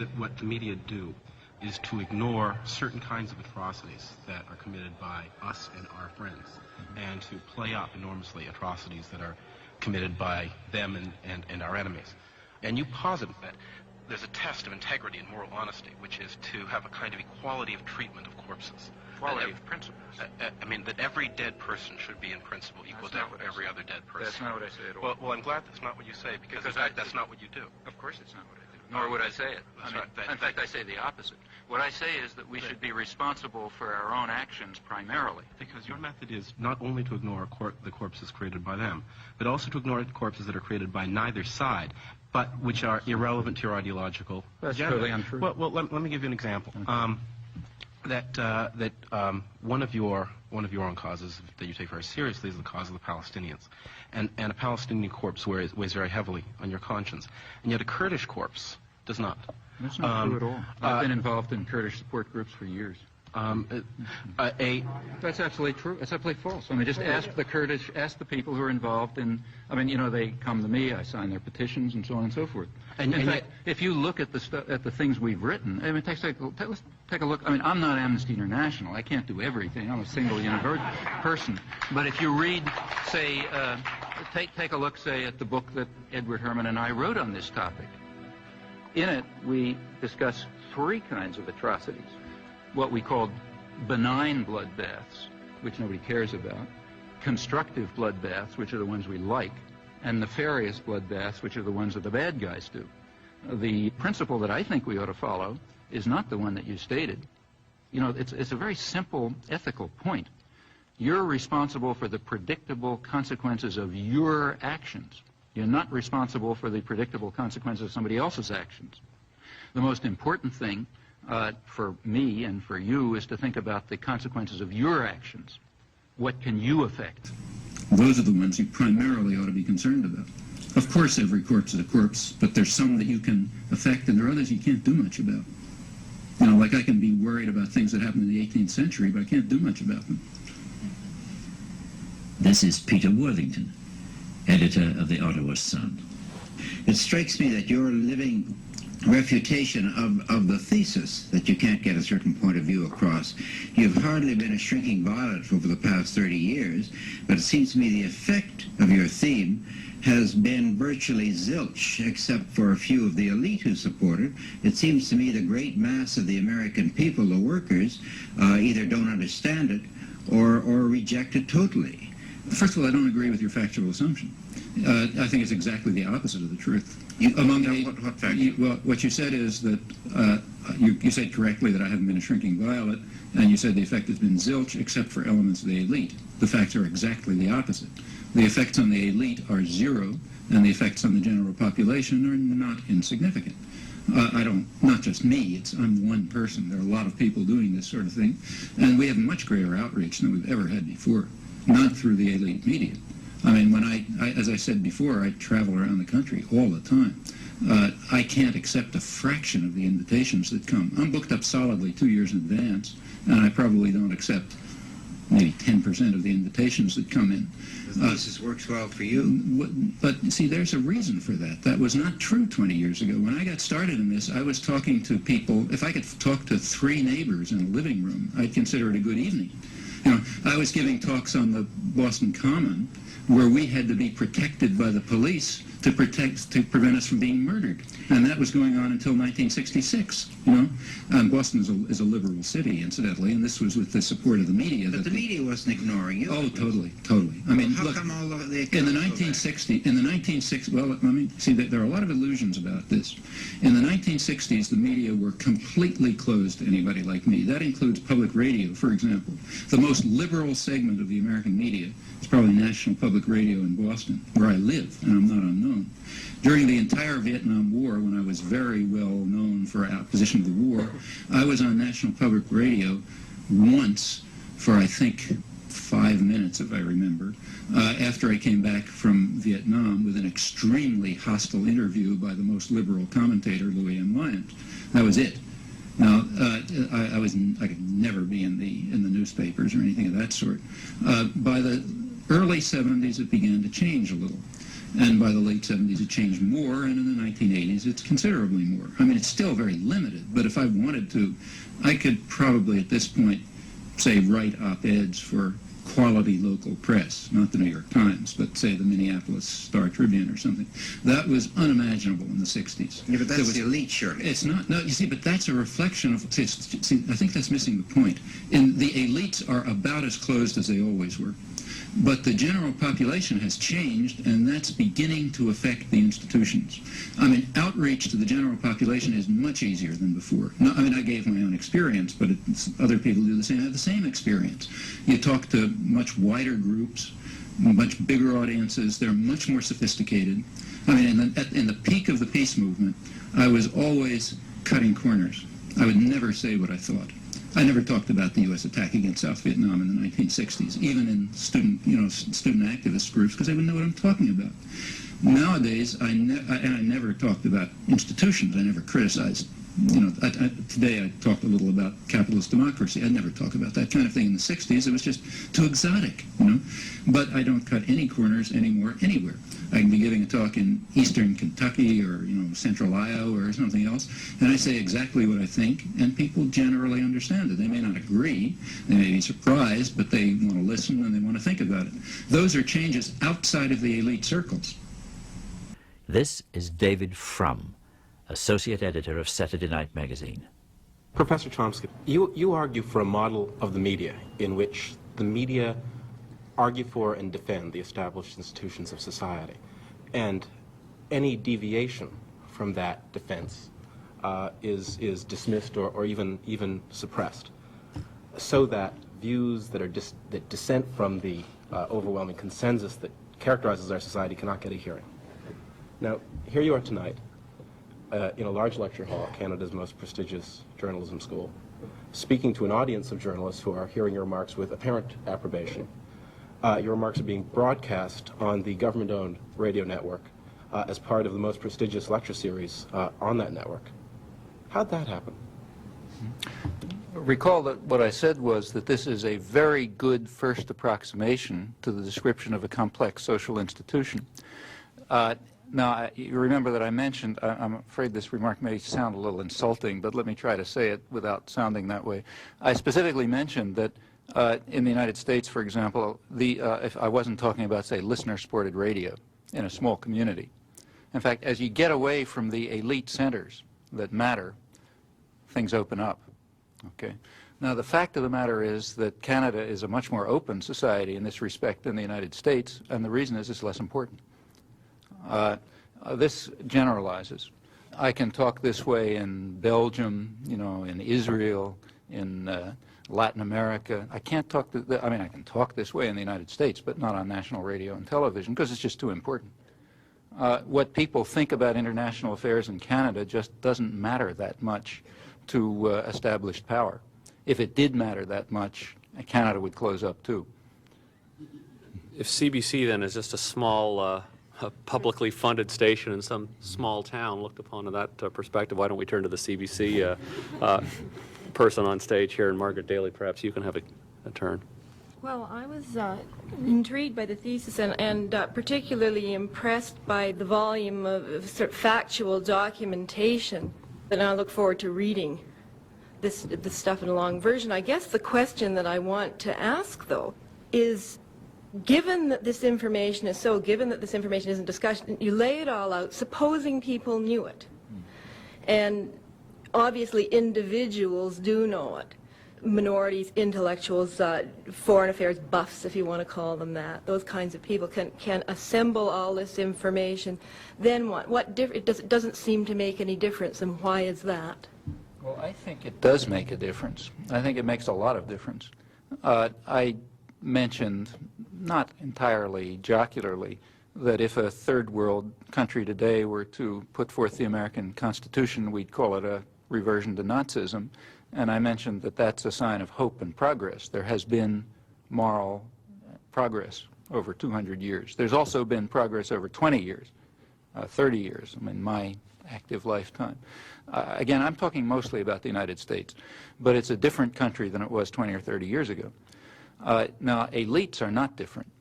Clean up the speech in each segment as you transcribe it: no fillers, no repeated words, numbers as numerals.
that what the media do is to ignore certain kinds of atrocities that are committed by us and our friends, and to play up enormously atrocities that are committed by them and our enemies. And you posit that there's a test of integrity and moral honesty, which is to have a kind of equality of treatment of corpses. Equality of principles. I mean, that every dead person should be in principle equal to every other dead person. That's not what I say at all. Well, I'm glad that's not what you say, because in fact, that's not what you do. Of course it's not what I do. Nor would I say it. In fact, I say the opposite. What I say is that we should be responsible for our own actions primarily. Because your method is not only to ignore the corpses created by them, but also to ignore the corpses that are created by neither side, but which are irrelevant to your ideological That's agenda. totally untrue. Well, let me give you an example. Okay. One of your own causes that you take very seriously is the cause of the Palestinians, and a Palestinian corpse weighs very heavily on your conscience, and yet a Kurdish corpse does not. That's not true at all. I've been involved in Kurdish support groups for years. That's absolutely true. That's absolutely false. I mean, just ask the Kurdish, ask the people who are involved in. I mean, you know, they come to me, I sign their petitions, and so on and so forth. In fact, if you look at the things we've written, I mean, let's take a look. I mean, I'm not Amnesty International. I can't do everything. I'm a single person. But if you read, say, take a look, say, at the book that Edward Herman and I wrote on this topic. In it, we discuss three kinds of atrocities. What we called benign bloodbaths, which nobody cares about, constructive bloodbaths, which are the ones we like, and nefarious bloodbaths, which are the ones that the bad guys do. The principle that I think we ought to follow is not the one that you stated. You know, it's a very simple ethical point. You're responsible for the predictable consequences of your actions. You're not responsible for the predictable consequences of somebody else's actions. The most important thing for me and for you is to think about the consequences of your actions. What can you affect? Those are the ones you primarily ought to be concerned about. Of course, every corpse is a corpse, but there's some that you can affect, and there are others you can't do much about. You know, like I can be worried about things that happened in the 18th century, but I can't do much about them. This is Peter Worthington, editor of the Ottawa Sun. It strikes me that your living refutation of the thesis that you can't get a certain point of view across. You've hardly been a shrinking violet over the past 30 years, but it seems to me the effect of your theme has been virtually zilch, except for a few of the elite who support it. It seems to me the great mass of the American people, the workers, either don't understand it or reject it totally. First of all, I don't agree with your factual assumption. I think it's exactly the opposite of the truth. What fact? Well, what you said is that you said correctly that I haven't been a shrinking violet, and you said the effect has been zilch except for elements of the elite. The facts are exactly the opposite. The effects on the elite are zero, and the effects on the general population are not insignificant. Not just me, I'm one person. There are a lot of people doing this sort of thing, and we have much greater outreach than we've ever had before, not through the elite media. I mean, when as I said before, I travel around the country all the time. I can't accept a fraction of the invitations that come. I'm booked up solidly 2 years in advance, and I probably don't accept maybe 10% of the invitations that come in. The thesis works well for you. But see, there's a reason for that. That was not true 20 years ago. When I got started in this, I was talking to people. If I could talk to 3 neighbors in a living room, I'd consider it a good evening. You know, I was giving talks on the Boston Common, where we had to be protected by the police to prevent us from being murdered, and that was going on until 1966. You know, Boston is a liberal city, incidentally, and this was with the support of the media. But the media wasn't ignoring you. Oh, totally. I mean, how look, come all of the in the 1960s, well, I mean, see, there are a lot of illusions about this. In the 1960s, the media were completely closed to anybody like me. That includes public radio, for example. The most liberal segment of the American media is probably National Public Radio in Boston, where I live, and I'm not unknown. During the entire Vietnam War, when I was very well known for our opposition to the war, I was on National Public Radio once for, I think, 5 minutes, if I remember, after I came back from Vietnam with an extremely hostile interview by the most liberal commentator, Louis M. Lyons. That was it. Now, I could never be in the newspapers or anything of that sort. By the early 70s, it began to change a little. And by the late 70s, it changed more, and in the 1980s, it's considerably more. I mean, it's still very limited, but if I wanted to, I could probably at this point, say, write op-eds for quality local press, not the New York Times, but say the Minneapolis Star Tribune or something. That was unimaginable in the 60s. Yeah, but that's the elite, surely. It's not, no, you see, but that's a reflection of, see, I think that's missing the point. The elites are about as closed as they always were. But the general population has changed, and that's beginning to affect the institutions. I mean, outreach to the general population is much easier than before. No, I mean, I gave my own experience, but other people do the same, have the same experience. You talk to much wider groups, much bigger audiences. They're much more sophisticated. I mean, in the peak of the peace movement, I was always cutting corners. I would never say what I thought. I never talked about the U.S. attack against South Vietnam in the 1960s, even in student activist groups, because they wouldn't know what I'm talking about. Nowadays, I never talked about institutions. I never criticized. Today I talked a little about capitalist democracy. I never talk about that kind of thing in the 60s. It was just too exotic, But I don't cut any corners anymore anywhere. I can be giving a talk in eastern Kentucky or, central Iowa or something else, and I say exactly what I think, and people generally understand it. They may not agree, they may be surprised, but they want to listen and they want to think about it. Those are changes outside of the elite circles. This is David Frum, Associate Editor of Saturday Night Magazine. Professor Chomsky, you argue for a model of the media in which the media argue for and defend the established institutions of society, and any deviation from that defense is dismissed or even suppressed, so that views that dissent from the overwhelming consensus that characterizes our society cannot get a hearing. Now, here you are tonight in a large lecture hall at Canada's most prestigious journalism school, speaking to an audience of journalists who are hearing your remarks with apparent approbation. Your remarks are being broadcast on the government-owned radio network as part of the most prestigious lecture series on that network. How'd that happen? Recall that what I said was that this is a very good first approximation to the description of a complex social institution. Now, you remember that I mentioned, I'm afraid this remark may sound a little insulting, but let me try to say it without sounding that way. I specifically mentioned that in the United States, for example, if I wasn't talking about, say, listener-supported radio in a small community. In fact, as you get away from the elite centers that matter, things open up. Okay. Now, the fact of the matter is that Canada is a much more open society in this respect than the United States, and the reason is it's less important. This generalizes. I can talk this way in Belgium, in Israel, in Latin America. I can't talk, I can talk this way in the United States, but not on national radio and television, because it's just too important. What people think about international affairs in Canada just doesn't matter that much to established power. If it did matter that much, Canada would close up too. If CBC then is just a small a publicly funded station in some small town, looked upon in that perspective, why don't we turn to the CBC person on stage here, and Margaret Daly, perhaps you can have a turn. Well, I was intrigued by the thesis and particularly impressed by the volume of sort of factual documentation, and I look forward to reading this stuff in a long version. I guess the question that I want to ask, though, is given that this information isn't discussed, you lay it all out, supposing people knew it, and obviously individuals do know it, minorities, intellectuals, foreign affairs buffs, if you want to call them that, those kinds of people can assemble all this information, then what it doesn't seem to make any difference, and why is that? Well, I think it does make a difference. I think it makes a lot of difference. I mentioned, not entirely jocularly, that if a third world country today were to put forth the American Constitution, we'd call it a reversion to Nazism. And I mentioned that that's a sign of hope and progress. There has been moral progress over 200 years. There's also been progress over 20 years, 30 years, my active lifetime. Again, I'm talking mostly about the United States, but it's a different country than it was 20 or 30 years ago. Now, elites are not different.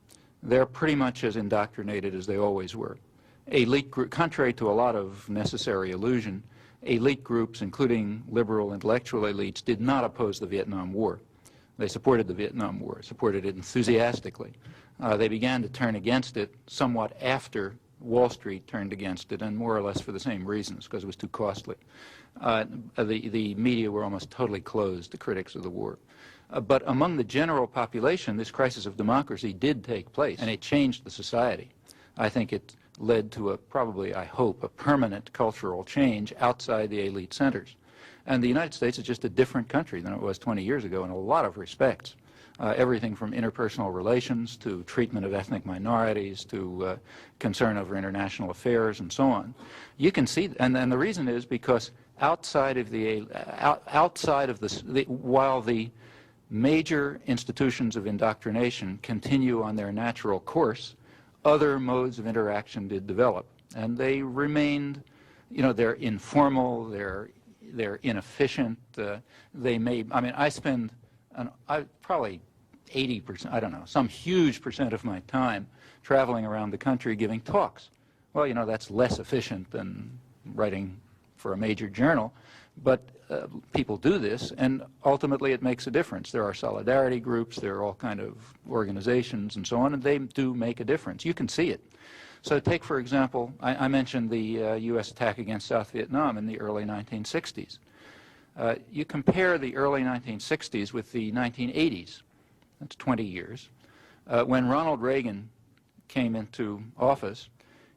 they're pretty much as indoctrinated as they always were. Elite group, contrary to a lot of necessary illusion, elite groups, including liberal intellectual elites, did not oppose the Vietnam War. They supported the Vietnam War, supported it enthusiastically. They began to turn against it somewhat after Wall Street turned against it, and more or less for the same reasons, because it was too costly. The media were almost totally closed to critics of the war. But among the general population, this crisis of democracy did take place, and it changed the society. I think it led to probably, I hope, a permanent cultural change outside the elite centers. And the United States is just a different country than it was 20 years ago in a lot of respects. Everything from interpersonal relations to treatment of ethnic minorities to concern over international affairs and so on. You can see, and the reason is because outside of while the major institutions of indoctrination continue on their natural course, other modes of interaction did develop, and they remained, you know, they're informal, they're inefficient. They may, I mean, I spend probably 80%, I don't know, some huge percent of my time traveling around the country giving talks. Well, you know, that's less efficient than writing for a major journal, but people do this, and ultimately it makes a difference. There are solidarity groups, there are all kind of organizations and so on, and they do make a difference. You can see it. So take, for example, I mentioned the U.S. attack against South Vietnam in the early 1960s. You compare the early 1960s with the 1980s. That's 20 years. When Ronald Reagan came into office,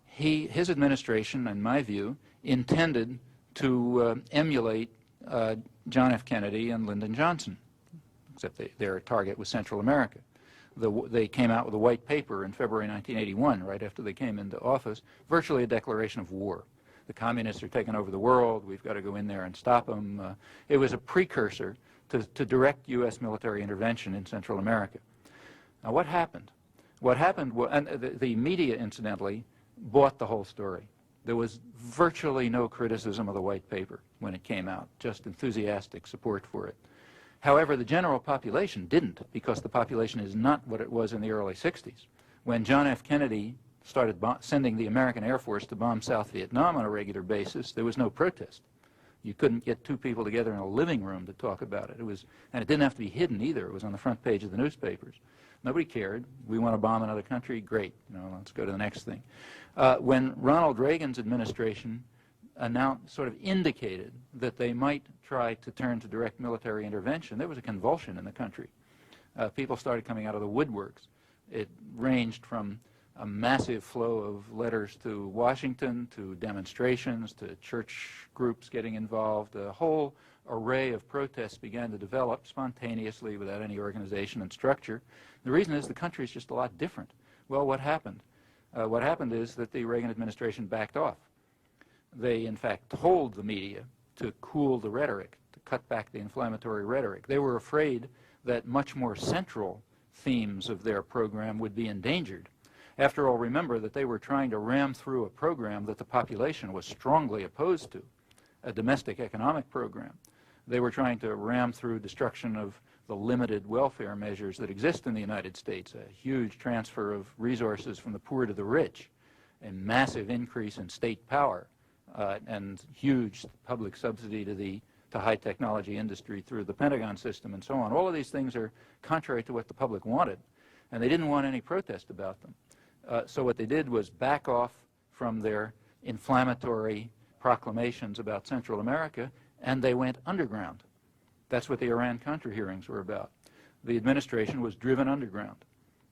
his administration, in my view, intended to emulate John F. Kennedy and Lyndon Johnson, except their target was Central America. They came out with a white paper in February 1981, right after they came into office, virtually a declaration of war. The communists are taking over the world. We've got to go in there and stop them. It was a precursor to direct U.S. military intervention in Central America. Now, what happened? What happened, and the media, incidentally, bought the whole story. There was virtually no criticism of the white paper when it came out, just enthusiastic support for it. However, the general population didn't, because the population is not what it was in the early 60s. When John F. Kennedy started sending the American Air Force to bomb South Vietnam on a regular basis, there was no protest. You couldn't get two people together in a living room to talk about it. And it didn't have to be hidden either. It was on the front page of the newspapers. Nobody cared. We want to bomb another country? Great. You know, let's go to the next thing. When Ronald Reagan's administration sort of indicated that they might try to turn to direct military intervention, there was a convulsion in the country. People started coming out of the woodworks. It ranged from a massive flow of letters to Washington, to demonstrations, to church groups getting involved. A whole array of protests began to develop spontaneously without any organization and structure. The reason is the country is just a lot different. Well, what happened? What happened is that the Reagan administration backed off. They, in fact, told the media to cool the rhetoric, to cut back the inflammatory rhetoric. They were afraid that much more central themes of their program would be endangered. After all, remember that they were trying to ram through a program that the population was strongly opposed to, a domestic economic program. They were trying to ram through destruction of the limited welfare measures that exist in the United States, a huge transfer of resources from the poor to the rich, a massive increase in state power, and huge public subsidy to high technology industry through the Pentagon system and so on. All of these things are contrary to what the public wanted, and they didn't want any protest about them. So what they did was back off from their inflammatory proclamations about Central America, and they went underground. That's what the Iran-Contra hearings were about. The administration was driven underground.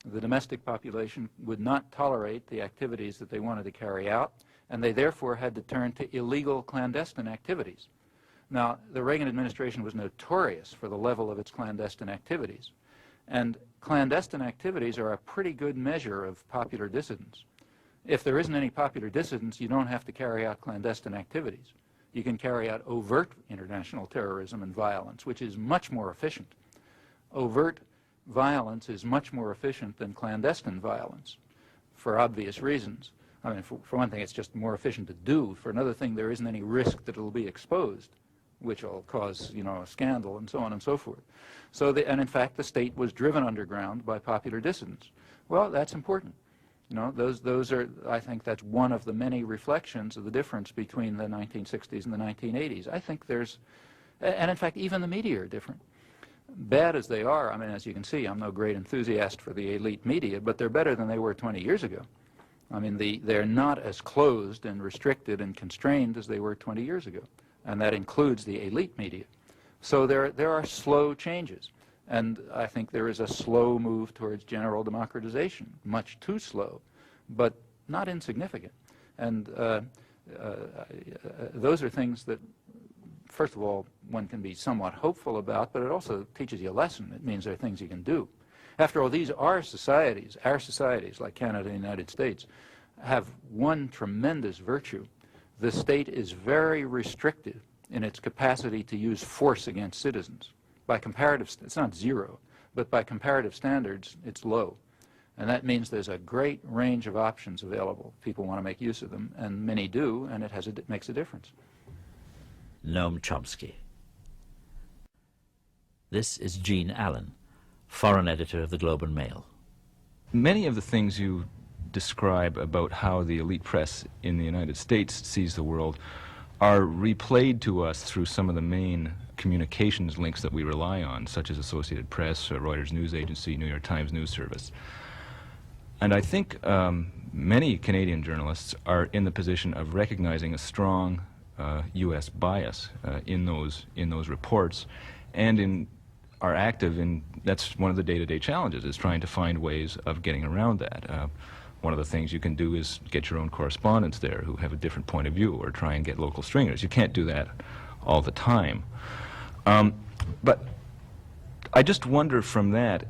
The domestic population would not tolerate the activities that they wanted to carry out, and they therefore had to turn to illegal clandestine activities. Now, the Reagan administration was notorious for the level of its clandestine activities, and clandestine activities are a pretty good measure of popular dissidence. If there isn't any popular dissidence, you don't have to carry out clandestine activities. You can carry out overt international terrorism and violence, which is much more efficient. Overt violence is much more efficient than clandestine violence, for obvious reasons. I mean, for one thing, it's just more efficient to do. For another thing, there isn't any risk that it'll be exposed, which will cause, you know, a scandal and so on and so forth. So, and in fact, the state was driven underground by popular dissidents. Well, that's important. You know, those are, I think that's one of the many reflections of the difference between the 1960s and the 1980s. I think there's, and in fact, even the media are different. Bad as they are, I mean, as you can see, I'm no great enthusiast for the elite media, but they're better than they were 20 years ago. I mean, they're not as closed and restricted and constrained as they were 20 years ago, and that includes the elite media. So there are slow changes, and I think there is a slow move towards general democratization, much too slow, but not insignificant. And those are things that, first of all, one can be somewhat hopeful about, but it also teaches you a lesson. It means there are things you can do. After all, these are societies. Our societies, like Canada and the United States, have one tremendous virtue. The state is very restrictive in its capacity to use force against citizens. By comparative, it's not zero, but by comparative standards, it's low. And that means there's a great range of options available. People want to make use of them, and many do, and it makes a difference. Noam Chomsky. This is Gene Allen, foreign editor of the Globe and Mail. Many of the things you describe about how the elite press in the United States sees the world are replayed to us through some of the main communications links that we rely on, such as Associated Press, Reuters News Agency, New York Times News Service. And I think many Canadian journalists are in the position of recognizing a strong U.S. bias in those reports, and are active in, that's one of the day-to-day challenges, is trying to find ways of getting around that. One of the things you can do is get your own correspondents there who have a different point of view, or try and get local stringers. You can't do that all the time. But I just wonder from that,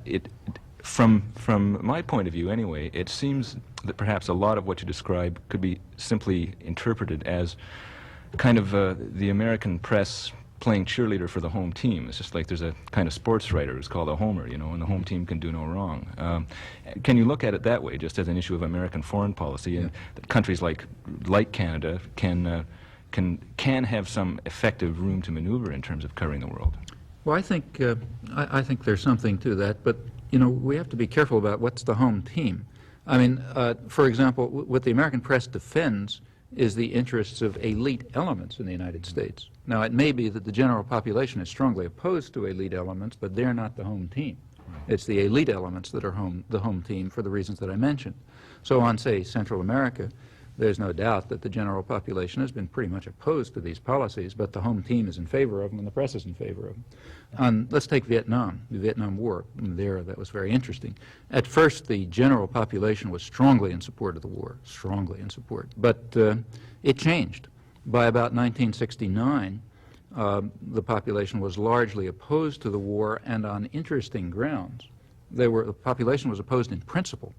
from my point of view anyway, it seems that perhaps a lot of what you describe could be simply interpreted as kind of the American press playing cheerleader for the home team. It's just like there's a kind of sports writer who's called a homer, you know, and the home team can do no wrong. Can you look at it that way, just as an issue of American foreign policy, and that countries like Canada can have some effective room to maneuver in terms of covering the world? Well, I think there's something to that, but you know, we have to be careful about what's the home team. I mean, for example, what the American press defends is the interests of elite elements in the United States. Now, it may be that the general population is strongly opposed to elite elements, but they're not the home team. It's the elite elements that are the home team for the reasons that I mentioned. So on, say, Central America, there's no doubt that the general population has been pretty much opposed to these policies, but the home team is in favor of them and the press is in favor of them. Let's take Vietnam, the Vietnam War. There, that was very interesting. At first, the general population was strongly in support of the war, strongly in support. But it changed. By about 1969, the population was largely opposed to the war, and on interesting grounds. The population was opposed in principle.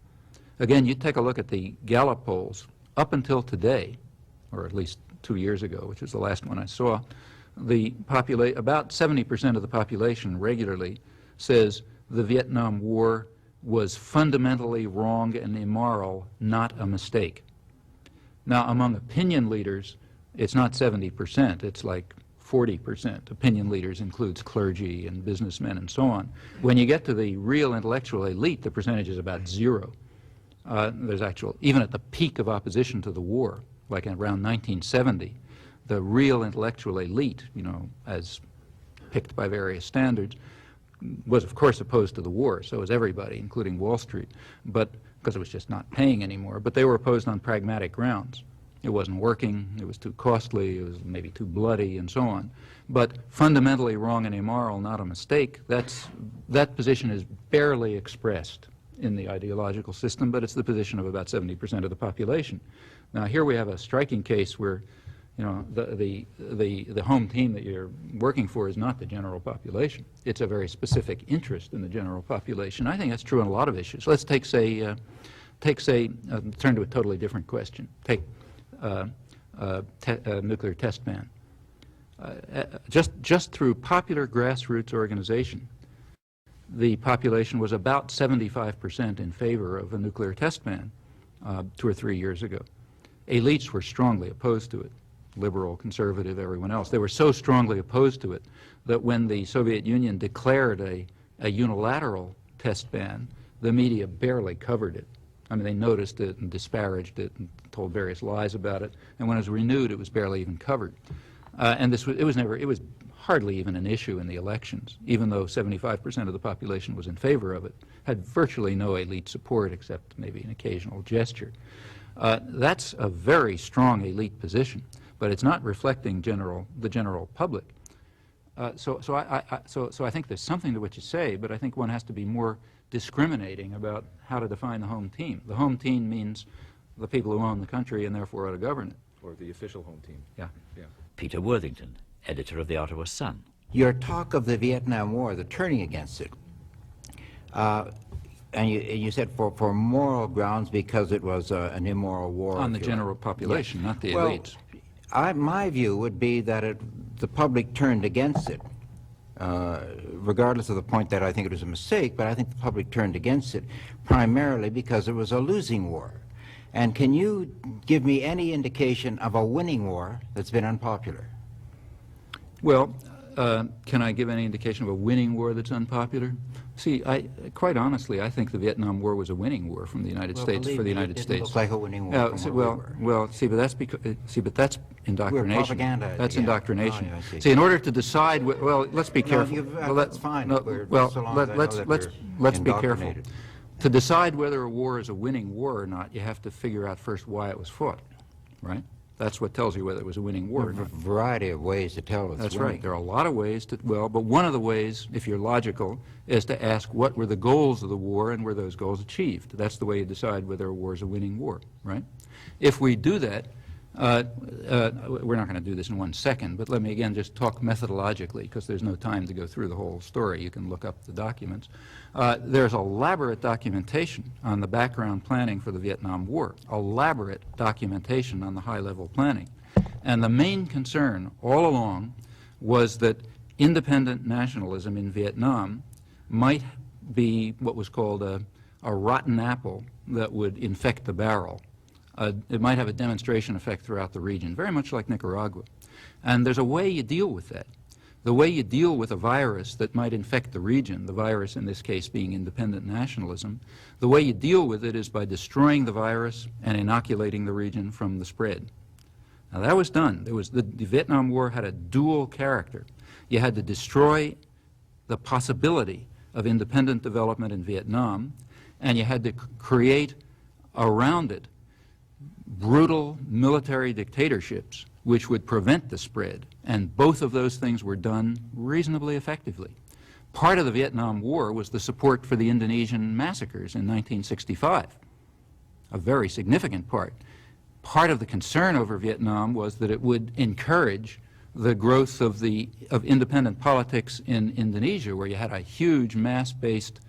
Again, you take a look at the Gallup polls. Up until today, or at least 2 years ago, which is the last one I saw, about 70% of the population regularly says the Vietnam War was fundamentally wrong and immoral, not a mistake. Now, among opinion leaders, it's not 70%, it's like 40%. Opinion leaders includes clergy and businessmen and so on. When you get to the real intellectual elite, the percentage is about zero. There's even at the peak of opposition to the war, like around 1970, the real intellectual elite, you know, as picked by various standards, was of course opposed to the war. So was everybody, including Wall Street, but because it was just not paying anymore. But they were opposed on pragmatic grounds. It wasn't working, it was too costly, it was maybe too bloody, and so on. But fundamentally wrong and immoral, not a mistake, that position is barely expressed in the ideological system, but it's the position of about 70% of the population. Now, here we have a striking case where, you know, the home team that you're working for is not the general population. It's a very specific interest in the general population. I think that's true on a lot of issues. Let's turn to a totally different question. Take nuclear test ban. Just through popular grassroots organization, the population was about 75% in favor of a nuclear test ban 2 or 3 years ago. Elites were strongly opposed to it, liberal, conservative, everyone else. They were so strongly opposed to it that when the Soviet Union declared a unilateral test ban, the media barely covered it. I mean, they noticed it and disparaged it and told various lies about it. And when it was renewed, it was barely even covered. And it was hardly even an issue in the elections, even though 75% of the population was in favor of it. Had virtually no elite support except maybe an occasional gesture. That's a very strong elite position, but it's not reflecting the general public. So I think there's something to what you say, but I think one has to be more discriminating about how to define the home team. The home team means the people who own the country and therefore ought to govern it. Or the official home team. Yeah. Yeah. Peter Worthington, editor of the Ottawa Sun. Your talk of the Vietnam War, the turning against it, and you said for moral grounds because it was an immoral war. On the general population, yes. Not the well, elites. My view would be that the public turned against it, regardless of the point that I think it was a mistake, but I think the public turned against it primarily because it was a losing war. And can you give me any indication of a winning war that's been unpopular? Well, can I give any indication of a winning war that's unpopular? See, quite honestly, I think the Vietnam War was a winning war from the United States for the United States. It looks like a winning war. But that's because but that's indoctrination. We're propaganda. That's indoctrination. Oh, yeah, see, in order to decide, well, let's be careful. That's fine. Let's be careful. To decide whether a war is a winning war or not, you have to figure out first why it was fought, right? That's what tells you whether it was a winning war or not. A variety of ways to tell it's That's winning. right. There are a lot of ways to, but one of the ways, if you're logical, is to ask what were the goals of the war and were those goals achieved. That's the way you decide whether a war is a winning war, right? If we do that, we're not going to do this in 1 second, but let me again just talk methodologically because there's no time to go through the whole story. You can look up the documents. There's elaborate documentation on the background planning for the Vietnam War, elaborate documentation on the high-level planning. And the main concern all along was that independent nationalism in Vietnam might be what was called a rotten apple that would infect the barrel. It might have a demonstration effect throughout the region, very much like Nicaragua. And there's a way you deal with that. The way you deal with a virus that might infect the region, the virus in this case being independent nationalism, the way you deal with it is by destroying the virus and inoculating the region from the spread. Now that was done. The Vietnam War had a dual character. You had to destroy the possibility of independent development in Vietnam, and you had to create around it brutal military dictatorships which would prevent the spread, and both of those things were done reasonably effectively. Part of the Vietnam War was the support for the Indonesian massacres in 1965, a very significant part. Part of the concern over Vietnam was that it would encourage the growth of independent politics in Indonesia, where you had a huge mass-based,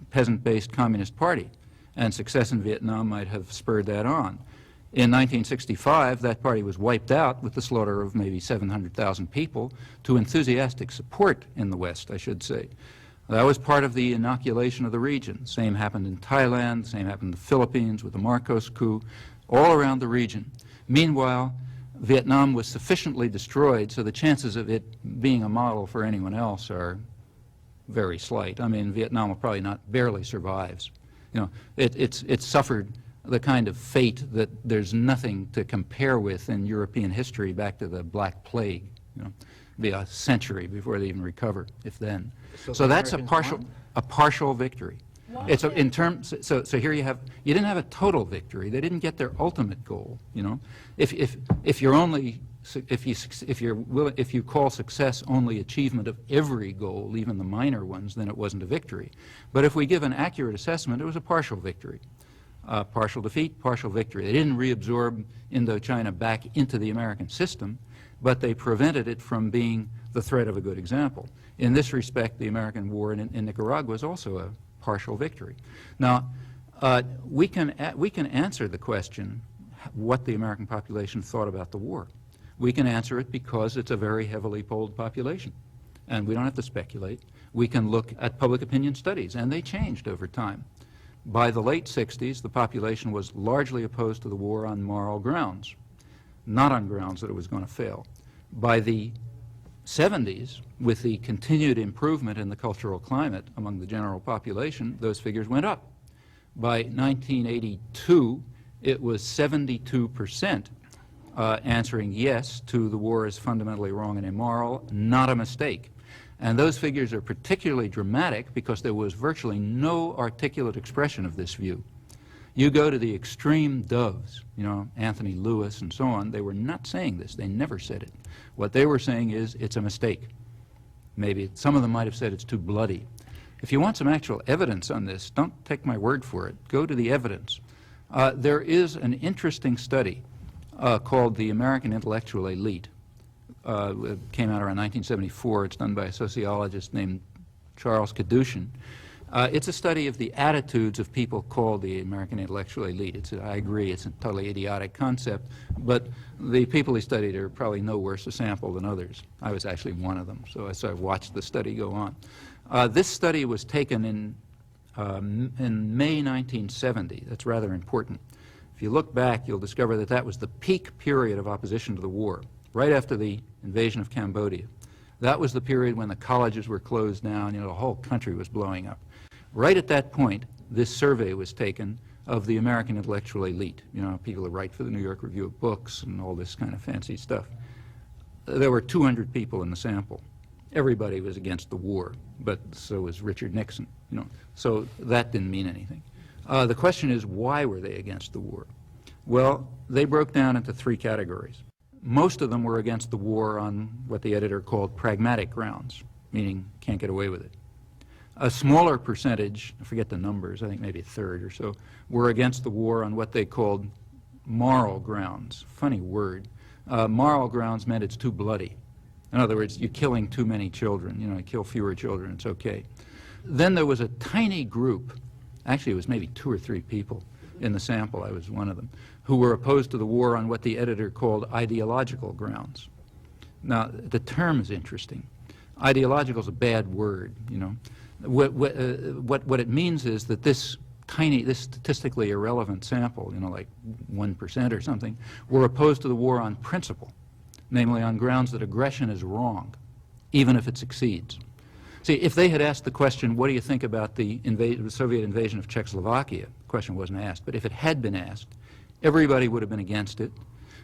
peasant-based communist party. And success in Vietnam might have spurred that on. In 1965, that party was wiped out with the slaughter of maybe 700,000 people to enthusiastic support in the West, I should say. That was part of the inoculation of the region. Same happened in Thailand, same happened in the Philippines with the Marcos coup, all around the region. Meanwhile, Vietnam was sufficiently destroyed, so the chances of it being a model for anyone else are very slight. I mean, Vietnam will probably barely survives. You know, it's suffered the kind of fate that there's nothing to compare with in European history back to the Black Plague. You know, it'd be a century before they even recover, if then. So that's a partial victory. It's in terms. So here you didn't have a total victory. They didn't get their ultimate goal. You know, if you call success only achievement of every goal, even the minor ones, then it wasn't a victory. But if we give an accurate assessment, it was a partial victory. Partial defeat, partial victory. They didn't reabsorb Indochina back into the American system, but they prevented it from being the threat of a good example. In this respect, the American war in Nicaragua is also a partial victory. Now, we can answer the question what the American population thought about the war. We can answer it because it's a very heavily polled population, and we don't have to speculate. We can look at public opinion studies, and they changed over time. By the late 60s, the population was largely opposed to the war on moral grounds, not on grounds that it was going to fail. By the 70s, with the continued improvement in the cultural climate among the general population, those figures went up. By 1982, it was 72% answering yes to the war is fundamentally wrong and immoral, not a mistake. And those figures are particularly dramatic because there was virtually no articulate expression of this view. You go to the extreme doves, you know, Anthony Lewis and so on, they were not saying this. They never said it. What they were saying is it's a mistake. Maybe some of them might have said it's too bloody. If you want some actual evidence on this, don't take my word for it. Go to the evidence. There is an interesting study called The American Intellectual Elite. It came out around 1974. It's done by a sociologist named Charles Kadushin. It's a study of the attitudes of people called the American intellectual elite. I agree, it's a totally idiotic concept, but the people he studied are probably no worse a sample than others. I was actually one of them, so I watched the study go on. This study was taken in May 1970. That's rather important. If you look back, you'll discover that that was the peak period of opposition to the war, right after the invasion of Cambodia. That was the period when the colleges were closed down, you know, the whole country was blowing up. Right at that point, this survey was taken of the American intellectual elite, you know, people who write for the New York Review of Books and all this kind of fancy stuff. There were 200 people in the sample. Everybody was against the war, but so was Richard Nixon, you know, so that didn't mean anything. The question is, why were they against the war? Well, they broke down into three categories. Most of them were against the war on what the editor called pragmatic grounds, meaning can't get away with it. A smaller percentage, I forget the numbers, I think maybe a third or so, were against the war on what they called moral grounds. Funny word. Moral grounds meant it's too bloody. In other words, you're killing too many children. You know, you kill fewer children, it's okay. Then there was a tiny group, actually it was maybe 2 or 3 people in the sample, I was one of them, who were opposed to the war on what the editor called ideological grounds. Now, the term is interesting. Ideological is a bad word, you know. What it means is that this statistically irrelevant sample, you know, like 1% or something, were opposed to the war on principle, namely on grounds that aggression is wrong, even if it succeeds. See, if they had asked the question, what do you think about the Soviet invasion of Czechoslovakia? The question wasn't asked, but if it had been asked, everybody would have been against it.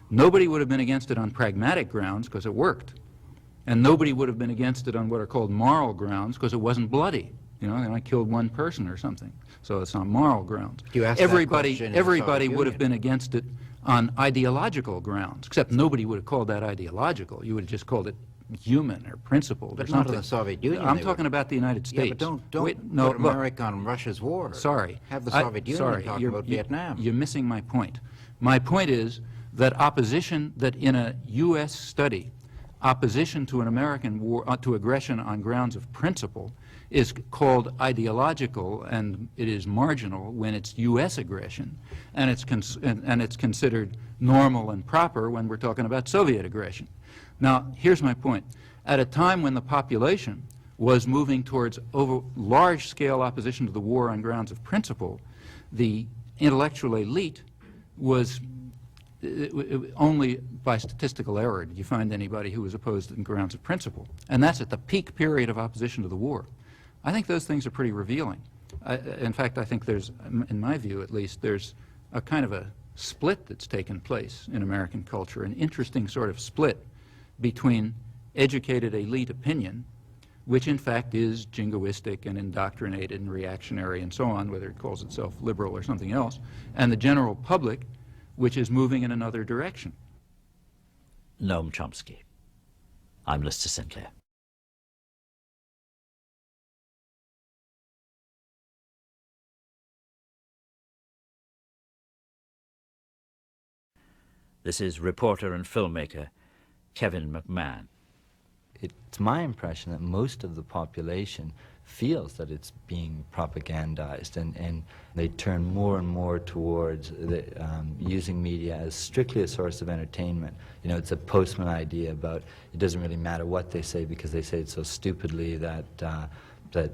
Nobody would have been against it on pragmatic grounds because it worked. And nobody would have been against it on what are called moral grounds because it wasn't bloody. You know, they only killed one person or something. So it's on moral grounds. Everybody would have been against it on ideological grounds, except nobody would have called that ideological. You would have just called it human or principled but or something. Not in the Soviet Union. I'm talking about the United States. Yeah, but don't put America on Russia's war. Sorry. Have the Soviet Union talk about Vietnam. You're missing my point. My point is that opposition, that in a U.S. study, opposition to an American war, to aggression on grounds of principle, is called ideological, and it is marginal when it's U.S. aggression, and it's considered normal and proper when we're talking about Soviet aggression. Now, here's my point. At a time when the population was moving towards large-scale opposition to the war on grounds of principle, the intellectual elite was only by statistical error did you find anybody who was opposed on grounds of principle. And that's at the peak period of opposition to the war. I think those things are pretty revealing. In fact, I think there's, in my view at least, there's a kind of a split that's taken place in American culture, an interesting sort of split between educated elite opinion, which in fact is jingoistic and indoctrinated and reactionary and so on, whether it calls itself liberal or something else, and the general public, which is moving in another direction. Noam Chomsky. I'm Lister Sinclair. This is reporter and filmmaker Kevin McMahon. It's my impression that most of the population feels that it's being propagandized, and they turn more and more towards using media as strictly a source of entertainment. You know, it's a postman idea about it doesn't really matter what they say because they say it so stupidly that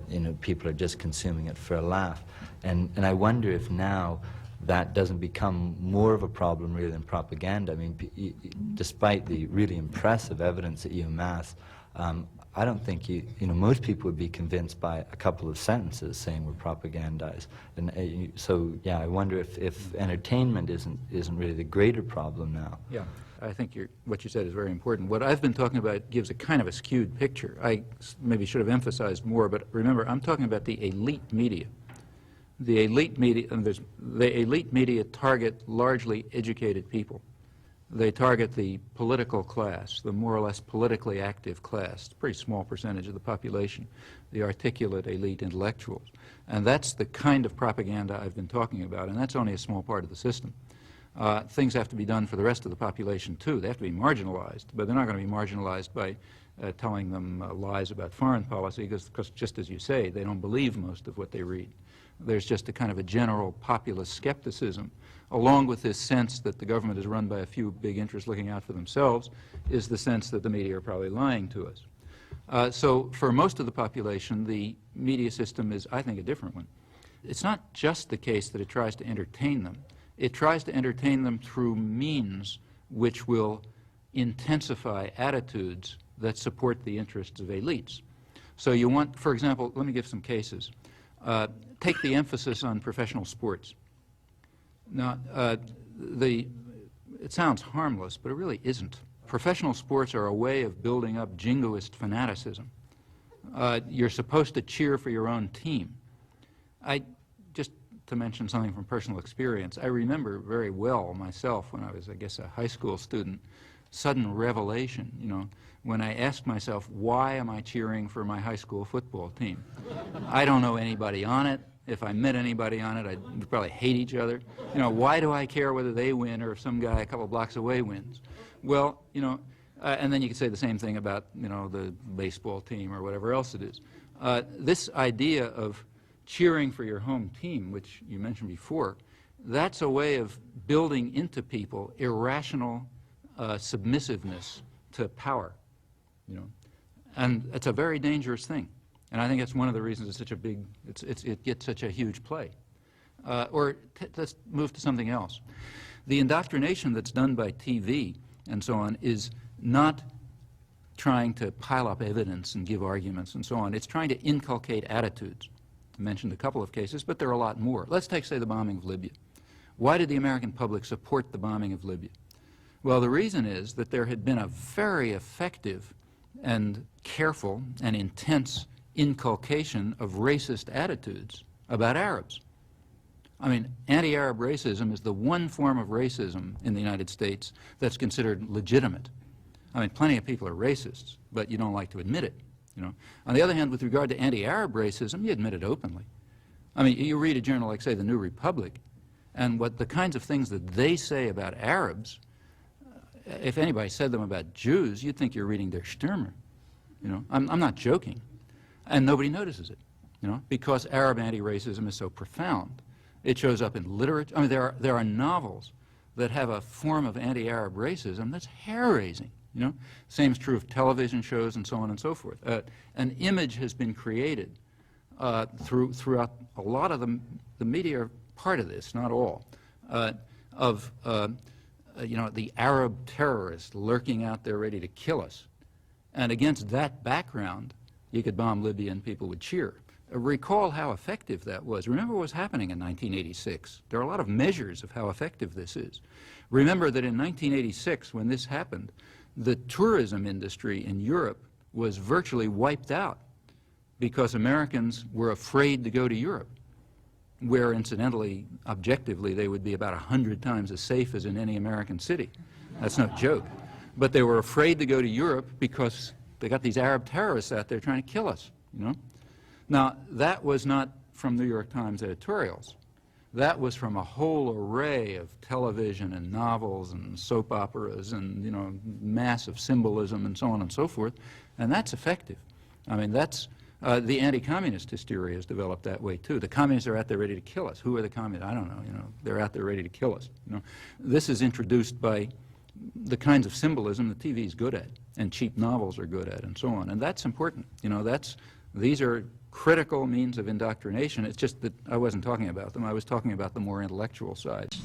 you know, people are just consuming it for a laugh. And I wonder if now that doesn't become more of a problem really than propaganda. I mean, despite the really impressive evidence that you amass I don't think most people would be convinced by a couple of sentences saying we're propagandized. And so, yeah, I wonder if entertainment isn't really the greater problem now. Yeah, I think what you said is very important. What I've been talking about gives a kind of a skewed picture. I maybe should have emphasized more, but remember, I'm talking about the elite media. The elite media target largely educated people. They target the political class, the more or less politically active class, a pretty small percentage of the population, the articulate elite intellectuals. And that's the kind of propaganda I've been talking about, and that's only a small part of the system. Things have to be done for the rest of the population, too. They have to be marginalized, but they're not going to be marginalized by telling them lies about foreign policy, because just as you say, they don't believe most of what they read. There's just a kind of a general populist skepticism, along with this sense that the government is run by a few big interests looking out for themselves, is the sense that the media are probably lying to us. So for most of the population, the media system is, I think, a different one. It's not just the case that it tries to entertain them. It tries to entertain them through means which will intensify attitudes that support the interests of elites. So you want, for example, let me give some cases. Take the emphasis on professional sports. Now, it sounds harmless, but it really isn't. Professional sports are a way of building up jingoist fanaticism. You're supposed to cheer for your own team. Just to mention something from personal experience, I remember very well myself when I was, I guess, a high school student, sudden revelation, when I asked myself, why am I cheering for my high school football team? I don't know anybody on it. If I met anybody on it, I'd probably hate each other. Why do I care whether they win or if some guy a couple blocks away wins? Well, and then you could say the same thing about, the baseball team or whatever else it is. This idea of cheering for your home team, which you mentioned before, that's a way of building into people irrational submissiveness to power, and it's a very dangerous thing. And I think that's one of the reasons it's such a big, it gets such a huge play. Let's move to something else. The indoctrination that's done by TV and so on is not trying to pile up evidence and give arguments and so on. It's trying to inculcate attitudes. I mentioned a couple of cases, but there are a lot more. Let's take, say, the bombing of Libya. Why did the American public support the bombing of Libya? Well, the reason is that there had been a very effective and careful and intense inculcation of racist attitudes about Arabs. I mean, anti-Arab racism is the one form of racism in the United States that's considered legitimate. I mean, plenty of people are racists, but you don't like to admit it, On the other hand, with regard to anti-Arab racism, you admit it openly. I mean, you read a journal like, say, The New Republic, and what the kinds of things that they say about Arabs, if anybody said them about Jews, you'd think you're reading Der Stürmer. I'm not joking. And nobody notices it, because Arab anti-racism is so profound. It shows up in literature. I mean, there are novels that have a form of anti-Arab racism that's hair-raising, Same is true of television shows and so on and so forth. An image has been created throughout a lot of the media are part of this, not all, of the Arab terrorist lurking out there ready to kill us. And against that background, you could bomb Libya and people would cheer. Recall how effective that was. Remember what was happening in 1986. There are a lot of measures of how effective this is. Remember that in 1986, when this happened, the tourism industry in Europe was virtually wiped out because Americans were afraid to go to Europe, where incidentally, objectively, they would be about 100 times as safe as in any American city. That's no joke. But they were afraid to go to Europe because they got these Arab terrorists out there trying to kill us, Now, that was not from New York Times editorials. That was from a whole array of television and novels and soap operas and, massive symbolism and so on and so forth. And that's effective. I mean, that's the anti-communist hysteria is developed that way, too. The communists are out there ready to kill us. Who are the communists? I don't know. They're out there ready to kill us. This is introduced by the kinds of symbolism that TV is good at and cheap novels are good at and so on. And that's important. These are critical means of indoctrination. It's just that I wasn't talking about them. I was talking about the more intellectual sides.